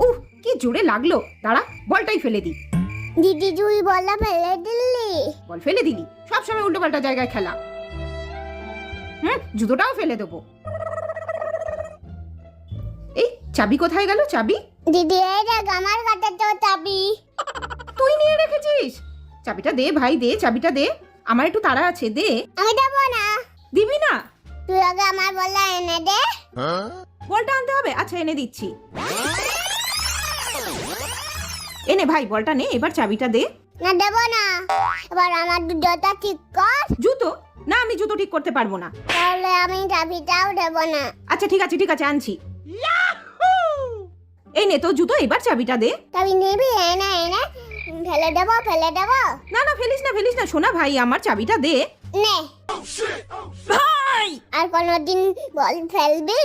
উহ, কি জোরে লাগলো। দাঁড়া, বলটাই ফেলে দি। দিদি তুই বলটা ফেলে দিলি। বল ফেলে দিলি, সবসময় উল্টো পাল্টা জায়গায় খেলা। জুতোটাও ফেলে দেবো। এই চাবি কোথায় গেল? চাবি দিদি এই দেখ আমার কাছে তো চাবি। তুই নিয়ে রেখেছিস? চাবিটা দে ভাই, দে চাবিটা দে, আমার একটু তাড়া আছে, দে। আমি দেবো না। দিবি না? তুই আগে আমার বলটা এনে দে। বলটা আনতে হবে? আচ্ছা এনে দিচ্ছি। এনে ভাই বলটা নে, এবার চাবিটা দে। না দেবো না, এবার আমার জুতোটা ঠিক কর। জুতো? না, আমি জুতো ঠিক করতে পারবো না। তাহলে আমি চাবিটাও দেবো না। আচ্ছা ঠিক আছে আনছি। এই নে তো জুতো, এবার চাবিটা দে। চাবি নিবি? এনে এনে ফেলে দেবো। না না, ফেলিস না সোনা ভাই, আমার চাবিটা দে। নে ভাই আর কোনোদিন বল ফেলবি?